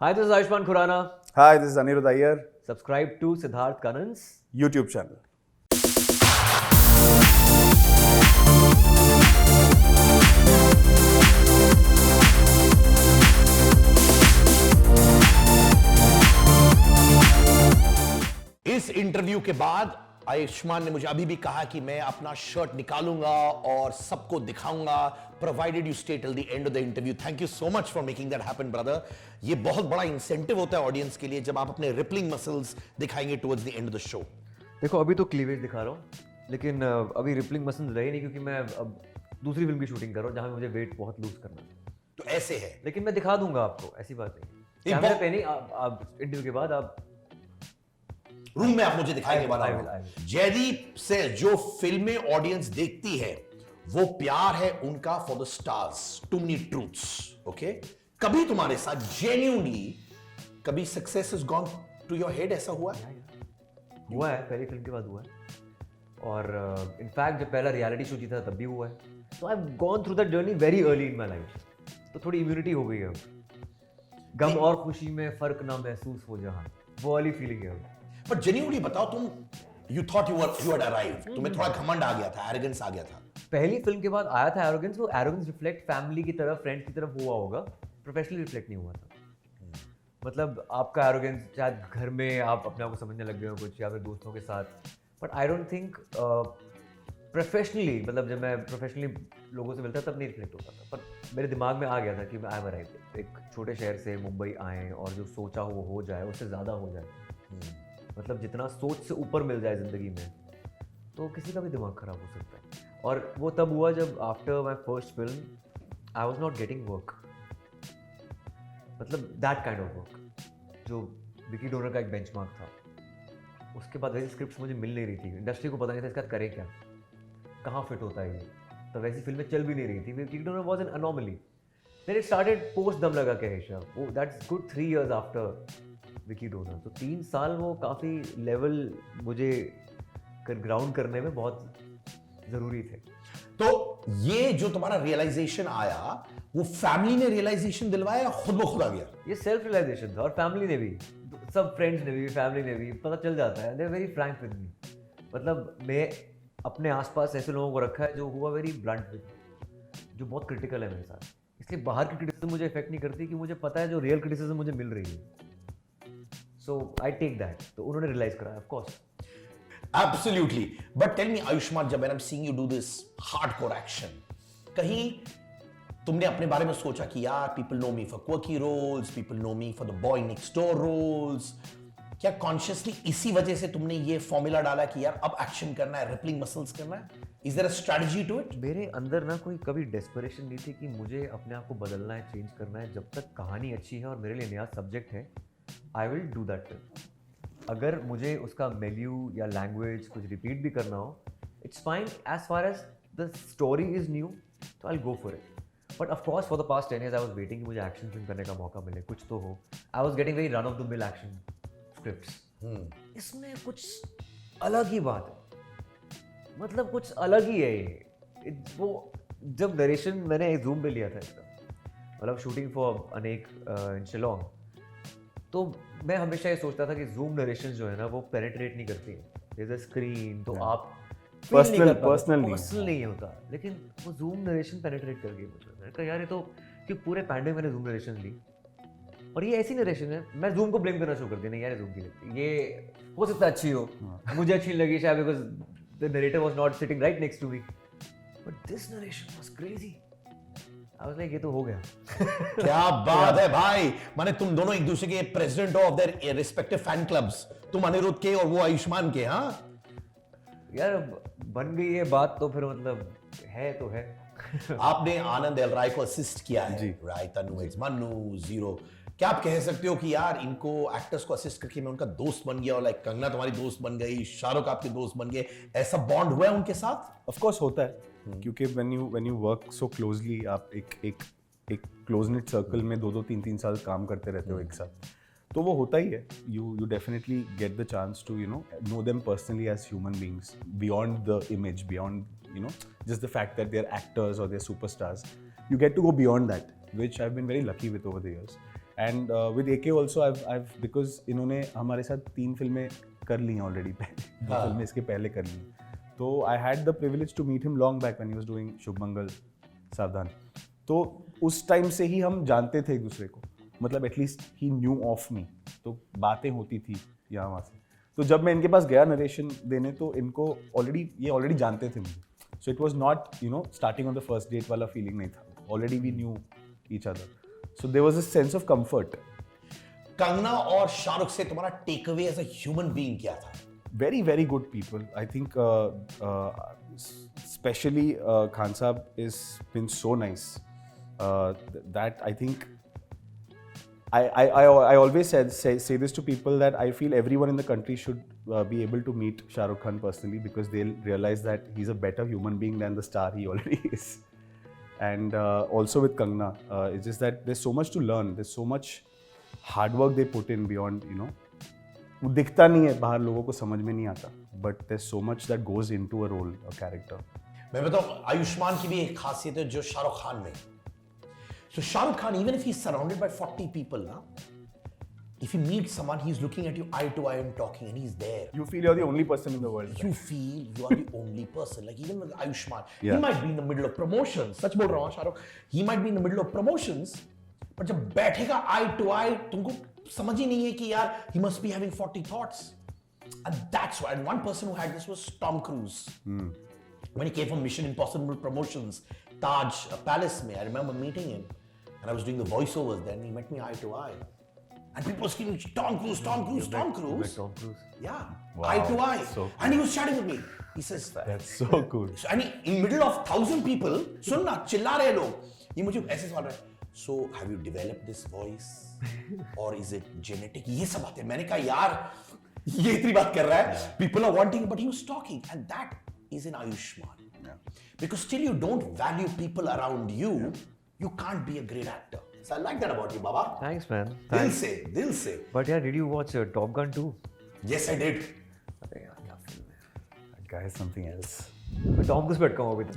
Hi, this is Ayushman Khurana. Hi, this is Anirudh Iyer. Subscribe to Siddharth Kanan's YouTube channel. इस interview के बाद आयुष्मान ने मुझे अभी भी कहा कि मैं अपना शर्ट निकालूंगा और सबको दिखाऊंगा provided you stay till the end of the interview. Thank you so much for making that happen brother. ये बहुत बड़ा इंसेंटिव होता है ऑडियंस के लिए जब आप अपने रिपलिंग मसल्स दिखाएंगे towards the end of the show. देखो अभी तो क्लीवेज दिखा रहा हूँ, लेकिन अभी रिपलिंग मसल्स रहे नहीं क्योंकि मैं अब दूसरी फिल्म की शूटिंग कर रहा हूँ जहाँ मुझे वेट बहुत लूज करना है। तो ऐसे है, लेकिन मैं दिखा दूंगा आपको, ऐसी बात नहीं। कैमरे पे नहीं, आप इंटरव्यू के बाद आप रूम में आप मुझे दिखाएंगे वाला जयदीप से जो फिल्में ऑडियंस देखती है वो प्यार है उनका for the stars, too many truths. Okay, कभी तुम्हारे साथ जेन्युइनली कभी success has gone to your head, ऐसा हुआ है? हुआ है, पहली फिल्म के बाद हुआ है। और इनफैक्ट जब पहला रियलिटी शो जीता तब भी हुआ है। तो I have gone through that journey very early in my life. तो थोड़ी इम्यूनिटी हो गई है अब। गम और खुशी में फर्क ना महसूस हो जहां, वो वाली फीलिंग है अब। पर जेन्युइनली बताओ, तुम you thought you had arrived, तुम्हें थोड़ा घमंड आ गया था, एरोगेंस आ गया था? पहली फिल्म के बाद आया था एरोगेंस। वो एरोगेंस रिफ्लेक्ट फैमिली की तरफ, फ्रेंड्स की तरफ हुआ होगा, प्रोफेशनली रिफ्लेक्ट नहीं हुआ था। मतलब आपका एरोगेंस शायद घर में आप अपने आप को समझने लग गए हो कुछ, या फिर दोस्तों के साथ। But I don't think professionally, मतलब जब मैं प्रोफेशनली लोगों से मिलता तब नहीं रिफ्लेक्ट होता था। पर मेरे दिमाग में आ गया था कि मैं आई एम अराइव्ड। एक छोटे शहर से मुंबई आए और जो सोचा हो जाए, उससे ज़्यादा हो जाए। मतलब जितना सोच से ऊपर मिल जाए ज़िंदगी में, तो किसी का भी दिमाग खराब हो सकता है। और वो तब हुआ जब after my first film I was not getting work. मतलब दैट काइंड ऑफ वर्क जो विकी डोनर का एक बेंचमार्क था। उसके बाद वैसी स्क्रिप्ट मुझे मिल नहीं रही थी, इंडस्ट्री को पता नहीं था इसका करे क्या, कहाँ फिट होता है ये। तो वैसी फिल्में चल भी नहीं रही थी। Vicky Donor was an anomaly. Then it started post Dum Laga Ke Haisha. वो that's good 3 years after Vicky Donor. तो 3 साल वो काफ़ी लेवल मुझे ग्राउंड करने में बहुत ज़रूरी थे। तो ये जो तुम्हारा रियलाइजेशन आया, वो फैमिली ने रियलाइजेशन दिलवाया या खुद ब खुद आ गया? ये सेल्फ रियलाइजेशन था, और फैमिली ने भी, सब फ्रेंड्स ने भी, फैमिली ने भी, पता चल जाता है। They are very frank with me. मतलब मैं अपने आसपास ऐसे लोगों को रखा है जो हुआ वेरी ब्लंट विद मी, जो बहुत क्रिटिकल है मेरे साथ। इसलिए बाहर की क्रिटिसिज्म मुझे इफेक्ट नहीं करती, कि मुझे पता है जो रियल क्रिटिसिज्म मुझे मिल रही है। So I take that. तो उन्होंने realize करा, of course. Absolutely. But tell me, Ayushman, जब I'm seeing you do this hardcore action, कहीं तुमने अपने बारे में सोचा कि यार people know me for quirky roles, people know me for the boy next door roles? क्या कॉन्शियसली इसी वजह से तुमने ये फॉर्मूला डाला कि यार अब एक्शन करना है, रिपलिंग मसल्स करना है? Is there a strategy to it? मेरे अंदर ना कोई कभी डेस्परेशन नहीं थी कि मुझे अपने आप को बदलना है, चेंज करना है। जब तक कहानी अच्छी है और मेरे लिए नया सब्जेक्ट है, I will do that film. अगर मुझे उसका मेन्यू या लैंग्वेज कुछ रिपीट भी करना हो, it's fine as far as the story is new, तो I go for it. But of course for the past 10 years I was waiting कि मुझे एक्शन फिल्म करने का मौका मिले, कुछ तो हो। I was getting very run of the mill action scripts. इसमें कुछ अलग ही बात है, मतलब कुछ अलग ही है ये। वो जब नरेशन मैंने जूम पे लिया था इसका, मतलब शूटिंग फॉर अनेक इन शिलोंग, तो मैं हमेशा ये सोचता था कि जूम नरेशंस जो है ना वो पेनिट्रेट नहीं करती है। देयर इज अ स्क्रीन, तो आप पर्सनल नहीं होता। लेकिन वो जूम नरेशन पेनिट्रेट कर गई मुझे। मैंने कहा यार ये तो, कि पूरे पैंडमिक मैंने जूम नरेशन ली, और ये ऐसी नरेशन है, मैं जूम को ब्लेम करना शुरू कर दिया। नहीं यार जूम की लगती, ये हो सकता है अच्छी हो, मुझे अच्छी लगी शायद because the narrator was not sitting right next to me, but this narration was crazy. I was like, ये तो हो गया। क्या बात है भाई। माने तुम दोनों एक दूसरे के president of their respective fan clubs, तुम अनिरुद्ध के और वो आयुष्मान के। हाँ यार बन गई ये बात तो फिर मतलब है तो है। आपने आनंद एल राय को असिस्ट किया है, राइट? तनु एक्स मन्नू, जीरो। क्या आप कह सकते हो कि यार इनको एक्टर्स को असिस्ट करके मैं उनका दोस्त बन गया, और लाइक कंगना तुम्हारी दोस्त बन गई, शाहरुख आपके दोस्त बन गए, ऐसा बॉन्ड हुआ है उनके साथ? Of course होता है, क्योंकि when you work so closely, आप एक क्लोज निट सर्कल में 2-2, 3-3 साल काम करते रहते हो एक साथ, तो वो होता ही है। You definitely get the chance to know them personally as human beings, beyond the image, beyond just the fact that they're actors or they're superstars. You get to go beyond that, which I've been very lucky with over the years. And with AK also I've because इन्होंने हमारे साथ 3 फिल्में कर ली हैं already पहले, 2 फिल्में इसके पहले कर ली हैं. तो I had the privilege to meet him long back when he was doing शुभ मंगल सावधान. तो उस टाइम से ही हम जानते थे एक दूसरे को, मतलब at least he new of me, तो बातें होती थी यहाँ वहाँ से. तो जब मैं इनके पास गया नरेशन देने तो इनको ऑलरेडी जानते थे मुझे. So it was not starting on the first date वाला फीलिंग नहीं था. Already we knew each other, so there was a sense of comfort. Kangana और शाहरुख से तुम्हारा take away as a human being क्या था? Very good people. I think especially Khan Saab has been so nice that I think I always say this to people that I feel everyone in the country should be able to meet Shah Rukh Khan personally, because they'll realize that he's a better human being than the star he already is. And also with Kangna, it's just that there's so much to learn. There's so much hard work they put in beyond, वो दिखता नहीं है बाहर, लोगों को समझ में नहीं आता, but there's so much that goes into a role, a character. मैं बताऊं, आयुष्मान की भी एक खासियत है जो शाहरुख खान में. So Shahrukh Khan, even if he's surrounded by 40 people, ना, if he meets someone, he's looking at you eye to eye and talking, and he's there. You feel you're the only person in the world. You feel you are the only person. Like even with Ayushmann, Yeah. he might be in the middle of promotions. सच बोल रहा हूँ Shahrukh. He might be in the middle of promotions, but जब बैठेगा eye to eye, तुमको समझ ही नहीं है कि यार he must be having 40 thoughts. And that's why. And one person who had this was Tom Cruise. When he came from Mission Impossible promotions, Taj Palace mein, I remember meeting him, and I was doing the voiceovers then. He met me eye to eye, and people were screaming, "Tom Cruise, Tom Cruise, Tom Cruise!" Tom Cruise. Yeah, Wow, eye to eye. so cool. And he was chatting with me. He says, That's so cool. so, and in middle of 1,000 people, सुन ना, चिल्ला रहे लोग. ये मुझे ऐसे सवाल रहा है. So have you developed this voice, or is it genetic? ये सब बातें. मैंने कहा यार, ये इतनी बात कर रहा है. People are wanting, but he was talking, and that is in Ayushmann. Yeah. Because till you don't value people around you, you can't be a great actor. So I like that about you, Baba. Thanks, man. दिल Thanks. से, दिल से. But yeah, did you watch Top Gun 2? Yes, I did. अरे यार क्या film है. That guy is something else. मैं Tom cruise पे अटका हूँ अभी तक.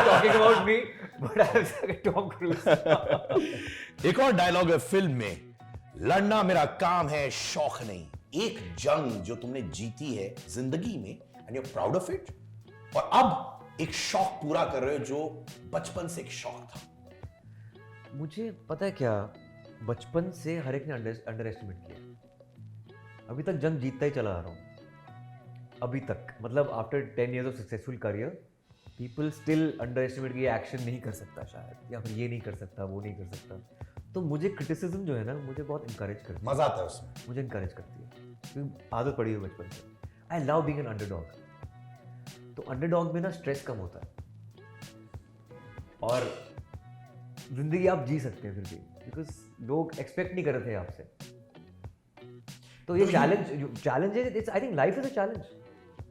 Talking about me, but I was like Tom Cruise. एक और डायलॉग है फिल्म में, लड़ना मेरा काम है, शौक नहीं. एक जंग जो तुमने जीती है जिंदगी में, and you are proud of it, और अब एक शौक पूरा कर रहे हो जो बचपन से एक शौक था. मुझे पता है क्या, बचपन से हर एक ने अंडर एस्टिमेट किया. अभी तक जंग जीतता ही चला आ रहा हूँ. अभी तक मतलब after 10 years of successful career, people still under estimate कि ये एक्शन नहीं कर सकता शायद, या फिर ये नहीं कर सकता, वो नहीं कर सकता. तो मुझे क्रिटिसिज्म जो है ना, मुझे बहुत इंकरेज करती है. मजा आता है उसमें. मुझे इंकरेज करती है क्योंकि आदत पड़ी है बचपन से. I love being an underdog. तो अंडरडॉग में ना स्ट्रेस कम होता है, और जिंदगी आप जी सकते हैं फिर भी, बिकॉज लोग एक्सपेक्ट नहीं कर रहे थे आपसे. तो ये चैलेंज है. It's I think life is a challenge.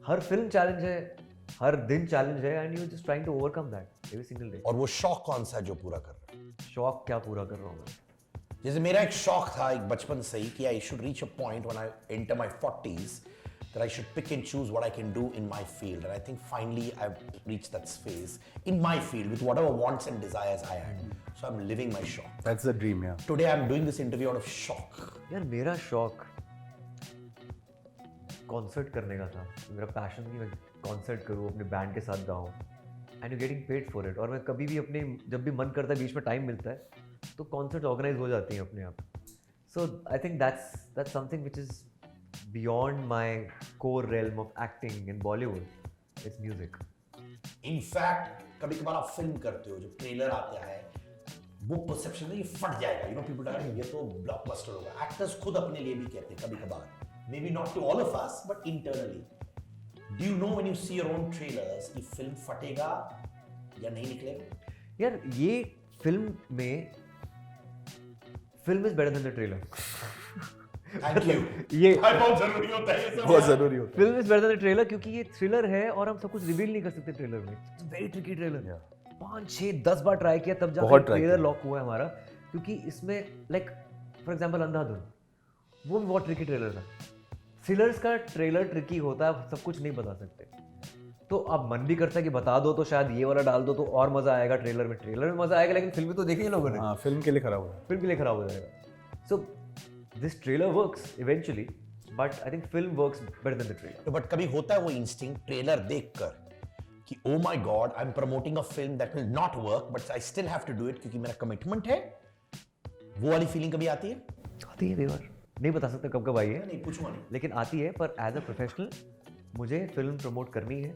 हर फिल्म चैलेंज है, हर दिन चैलेंज है, and you just trying to overcome that every single day. और वो शौक कौन सा है जो पूरा कर रहे हो? शौक क्या पूरा कर रहा हूँ मैं? जैसे मेरा एक शौक था एक बचपन से ही कि I should reach a point when I enter my 40s that I should pick and choose what I can do in my field, and I think finally I've reached that phase in my field with whatever wants and desires I had. So I'm living my shock. That's the dream, yeah. Today I'm doing this interview out of shock. यार मेरा शौक concert करने का था. मेरा passion कि मैं concert करूँ, अपने बैंड के साथ गाऊँ, and you getting paid for it. और मैं कभी भी अपने, जब भी मन करता है, बीच में टाइम मिलता है, तो कॉन्सर्ट ऑर्गेनाइज हो जाती हैं अपने आप. So I think that's something which is beyond my core realm of acting in Bollywood. It's music. In fact, कभी कभार आप फिल्म करते हो, जो ट्रेलर आता है, वो परसेप्शन में ये फट जाएगा. You know, people are ये तो ब्लॉकबस्टर होगा. एक्टर्स खुद अपने लिए भी कहते हैं कभी कभार. Maybe not to all of us, but internally. Do you know when you see your own trailers कि फिल्म फटेगा या नहीं निकलेगा? यार ये फिल्म में, film is better than the trailer. Thank you. ये बहुत जरूरी होता है ये सब. बहुत जरूरी होता film is better than the trailer, क्योंकि ये थ्रिलर है और हम सब कुछ रिवील नहीं कर सकते ट्रेलर में. It's very tricky trailer. है. 5 6 10 बार ट्राई किया तब जाकर बहुत try ट्रेलर किया. लॉक हुआ है हमारा, क्योंकि इसमें लाइक फॉर एग्जांपल अंधाधुन, वो भी बहुत ट्रिकी ट्रेलर था. थ्रिलर्स का ट्रेलर ट्रिकी होता है, सब कुछ नहीं बता सकते. तो अब मन भी करता है कि बता दो तो शायद ये वाला डाल दो तो और मजा आएगा, ट्रेलर में मजा आएगा, लेकिन फिल्म में तो देखी है लोगों ने, हाँ फिल्म के लिए खराब हुआ। फिल्म के लिए खराब हो जाएगा। So this trailer works eventually, but I think film works better than the trailer. तो बट कभी होता है वो इंस्टिंक्ट ट्रेलर देखकर कि oh my God I am promoting a film that will not work but I still have to do it क्योंकि मेरा commitment है, वो वाली फीलिंग कभी आती है? आती है कई बार, नहीं बता सकते कब कब आई है, नहीं पूछूंगा नहीं। लेकिन आती है। पर एज अ प्रोफेशनल मुझे फिल्म प्रमोट करनी है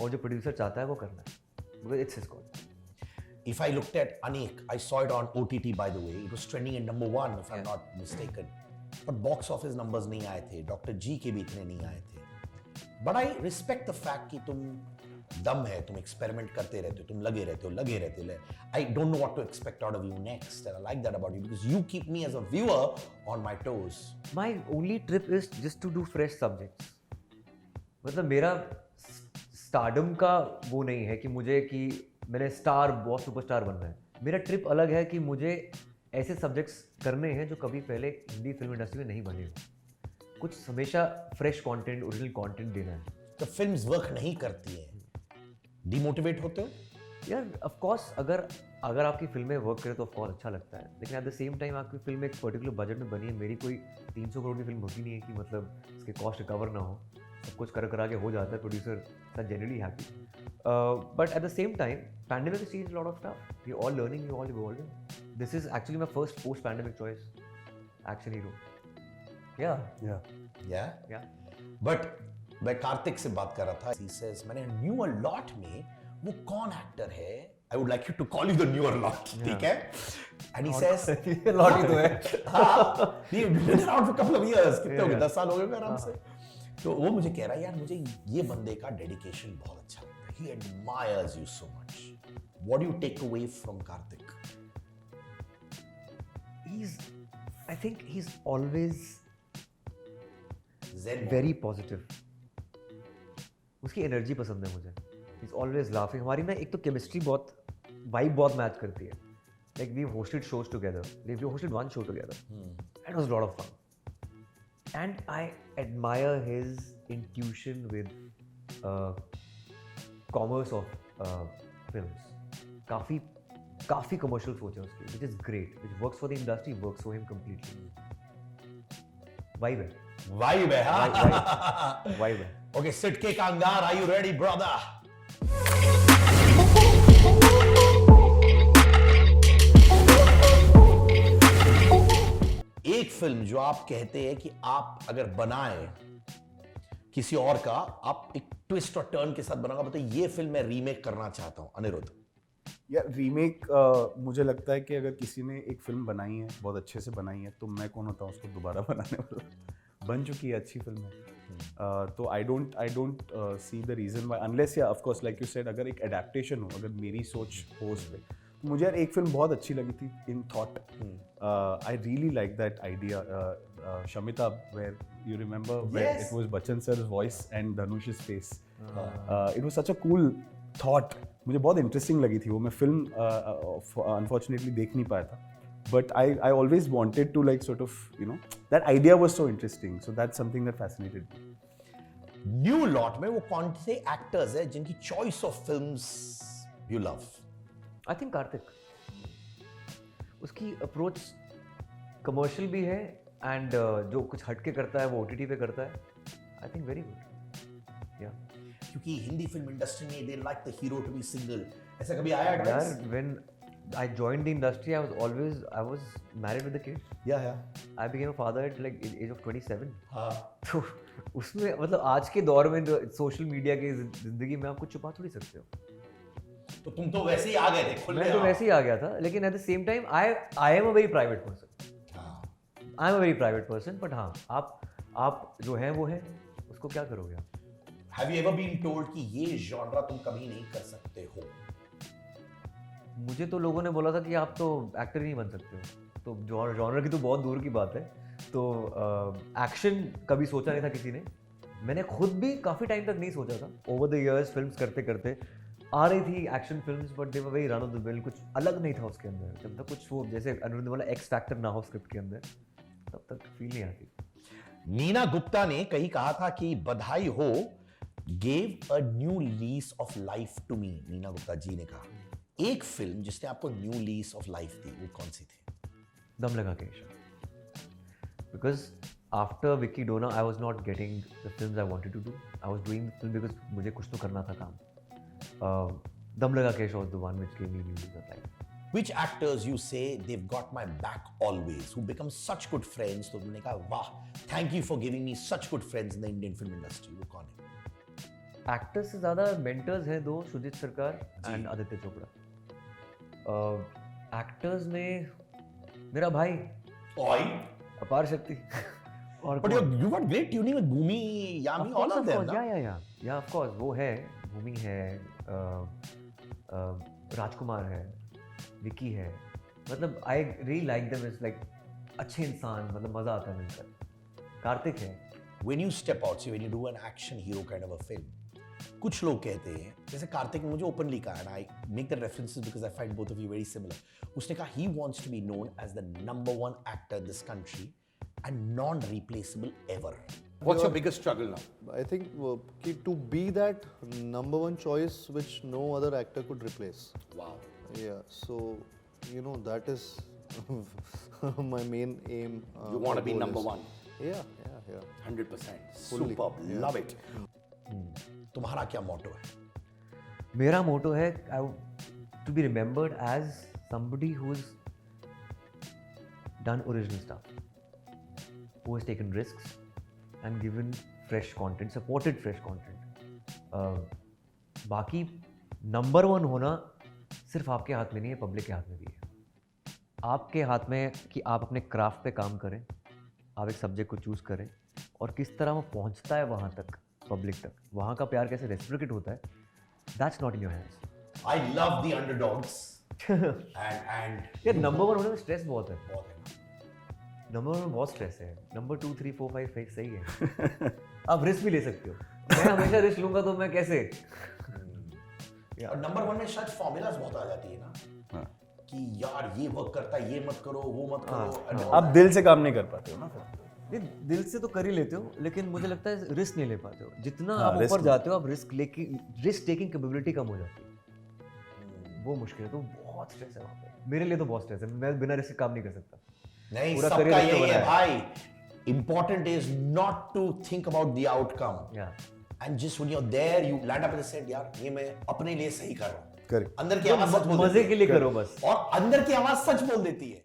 और जो प्रोड्यूसर चाहता है वो करना है, because it's his call. If I looked at Anik, I saw it on OTT by the way. It was trending at number 1 if I'm not mistaken. But box office numbers नहीं आए थे, Dr. G के भी इतने नहीं आए थे. But I respect the fact कि तुम दम है, तुम experiment करते रहते हो, तुम लगे रहते हो. I don't know what to expect out of you next, and I like that about you because you keep me as a viewer on my toes. My only trip is just to do fresh subjects. मतलब मेरा stardom का वो नहीं है कि मुझे कि मैंने स्टार बहुत सुपरस्टार बनना है। मेरा ट्रिप अलग है कि मुझे ऐसे सब्जेक्ट्स करने हैं जो कभी पहले हिंदी फिल्म इंडस्ट्री में नहीं बने, कुछ हमेशा फ्रेश कंटेंट, ओरिजिनल कंटेंट देना है। तो फिल्म्स वर्क नहीं करती हैं, डिमोटिवेट होते हो? यार ऑफ कोर्स अगर आपकी फिल्में वर्क करें तो ऑफ कोर्स अच्छा लगता है, लेकिन एट द सेम टाइम आपकी फिल्म एक पर्टिकुलर बजट में बनी है। मेरी कोई 300 करोड़ की फिल्म होती नहीं है कि मतलब इसके कॉस्ट रिकवर ना हो, सब कुछ करा के हो जाता है, producer are generally happy. But at the same time pandemic has changed a lot of stuff. We're all learning, we're all evolving. This is actually my first post-pandemic choice, action hero. Yeah. But मैं कार्तिक से बात कर रहा था, he says मैंने new lot में वो कौन एक्टर है, I would like you to call you the newer lot, ठीक है? And he says lot he तो है। हाँ, you've been around for a couple of years, कितने हो गए, 10 साल हो गए आराम से। तो वो मुझे कह रहा है यार मुझे ये बंदे का डेडिकेशन बहुत अच्छा लगता है, he admires you so much. What do you take away from Karthik? I think he's always Zen very positive. उसकी एनर्जी पसंद है मुझे। He's always laughing. हमारी ना एक तो केमिस्ट्री बहुत, वाइब बहुत मैच करती है। Like we've hosted shows together. We've hosted one show together. It was a lot of fun. And I admire his intuition with commerce of films. काफी commercial सोच है उसकी, which is great, which works for the industry, works for him completely. Vibe है, Vibe है, हाँ? vibe है. Okay, Sid K Kangar, are you ready, brother? एक film जो आप कहते हैं कि आप अगर बनाए किसी और का, आप एक ट्विस्ट और टर्न के साथ बनाओगे, बताइए ये फिल्म मैं रीमेक करना चाहता हूं, अनिरुद्ध। यार रीमेक मुझे लगता है कि अगर किसी ने एक फिल्म बनाई है, बहुत अच्छे से बनाई है, तो मैं कौन होता हूँ उसको दोबारा बनाने वाला। बन चुकी है, अच्छी फिल्म है। तो I don't see the reason why, unless या of course like you said अगर एक एडेप्टेशन हो, अगर मेरी सोच हो उस पर, तो मुझे यार एक फिल्म बहुत अच्छी लगी थी, in thought. I really like that idea, Shamita, where you remember where it was Bachchan sir's voice and Dhanush's face. It was such a cool thought, मुझे बहुत इंटरेस्टिंग लगी थी वो। मैं फिल्म अनफॉर्चुनेटली देख नहीं पाया था, but I always wanted to like sort of you know that idea was so interesting, so that's something that fascinated me. New lot में वो कौन से एक्टर्स हैं जिनकी choice of films you love? I think Kartik, उसकी approach commercial भी है and जो कुछ हटके करता है वो OTT पे करता है। I think very good. या क्योंकि हिंदी फिल्म इंडस्ट्री में they like the hero to be single, ऐसा कभी आया एडवाइस? यार when I joined the industry, I was married with a kid. या I became a father at like age of 27. हाँ, तो उसमें मतलब आज के दौर में सोशल मीडिया की जिंदगी में आप कुछ छुपा थोड़ी सकते हो। तो तुम तो वैसे ही आ गए थे, खुल मैं तो वैसे ही आ गया था, लेकिन eight the same time I am a very private person. I am a very private person, but हाँ आप जो हैं वो हैं, उसको क्या करोगे आप? Have you ever been told कि ये जॉनरा तुम कभी नहीं कर सकते हो? मुझे तो लोगों ने बोला था कि आप तो एक्टर ही नहीं बन सकते हो, तो जॉनर की तो बहुत दूर की बात है। तो एक्शन कभी सोचा नहीं था किसी ने, मैंने खुद भी काफ़ी टाइम तक नहीं सोचा था। ओवर द इयर्स फिल्म्स करते करते आ रही थी action films, but they were very run of the mill, कुछ अलग नहीं था उसके अंदर। जब तक कुछ वो जैसे अनिरुद्ध वाला एक्स फैक्टर ना हो स्क्रिप्ट के अंदर, तब तक फील नहीं आती। नीना गुप्ता ने कहीं कहा था कि बधाई हो, gave a new lease of life to me, Neena Gupta ji ने कहा, एक फिल्म जिसने आपको न्यू लीज ऑफ लाइफ दी, वो कौन सी थी? Dum Laga Ke because after Vicky Donor I was not getting the films I wanted to do. I was doing the film because मुझे कुछ तो करना था काम. Dum Laga Ke was the one which gave me new lease of life. Which actors you say they've got my back always, who become such good friends, तो तुमने कहा वाह, thank you for giving me such good friends in the Indian film industry, वो कौन है? Actors से ज़्यादा mentors हैं दो, सुजीत सरकार एंड आदित्य चोपड़ा. एक्टर्स में मेरा भाई Oi. अपार शक्ति. और But you got great tuning with Bhumi, Yami, all of them, ना? या ऑफ कोर्स वो है, भूमि है, राजकुमार है, विकी है. मतलब आई really like them. Is like अच्छे इंसान, मतलब मजा आता है मिलकर. कार्तिक है. When you step out, see when you do an action hero kind of a film, कुछ लोग कहते हैं, जैसे कार्तिक ने मुझे ओपनली कहा, and I make the references because I find both of you very similar. उसने कहा he wants to be known as the #1 actor in this country and non-replaceable ever. What's your biggest struggle now? I think to be that #1 choice which no other actor could replace. Wow. Yeah, so that is my main aim. You want to be goal is- #1. Yeah. 100%. Fully. Superb. Yeah. Love it. तुम्हारा क्या मोटो है? मेरा motto है to be remembered as somebody who's done original stuff, who has taken risks and given fresh content, supported fresh content. बाकी number 1 होना सिर्फ आपके हाथ में नहीं है, पब्लिक के हाथ में भी है. आपके हाथ में है कि आप अपने क्राफ्ट पे काम करें, आप एक सब्जेक्ट को चूज़ करें और किस तरह वो पहुंचता है वहाँ तक, पब्लिक तक, वहाँ का प्यार कैसे रेसिप्रोकेट होता है, that's not in your hands. I love the underdogs. and यार नंबर 1 होने में स्ट्रेस बहुत है. बहुत है ना? नंबर 1 में बहुत स्ट्रेस है. नंबर 2, 3, 4, 5 सही है. आप रिस्क भी ले सकते हो. मैं हमेशा रिस्क लूंगा तो मैं कैसे? और नंबर 1 में शायद फॉर्मूलाज बहुत आ जाती है ना, हाँ. कि यार ये वर्क करता है, ये मत करो, वो मत करो. and all आप that. दिल से काम नहीं कर पाते हो ना फिर. नहीं, दिल से तो कर ही लेते हो, लेकिन मुझे लगता है रिस्क नहीं ले पाते हो. जितना हाँ, आप risk ऊपर नहीं. जाते हो, आप रिस्क टेकिंग कैपेबिलिटी कम हो जाती है. वो मुश्किल है. तो बहुत स्ट्रेस है वहाँ पे. मेरे लिए तो बहुत स्ट्रेस है. मैं बिना रिस्क काम नहीं कर सकता. नहीं, पूरा सबका career इसमें यही बना है है. भाई. Important is not to think about the outcome. Yeah. And just when you're there, you land up and say, यार ये मैं अपने लिए सही कर रहा हूँ. Correct. अंदर की आवाज सच बोल मजे देती के है. लिए करो बस. और अंदर की आवाज सच बोल देती है.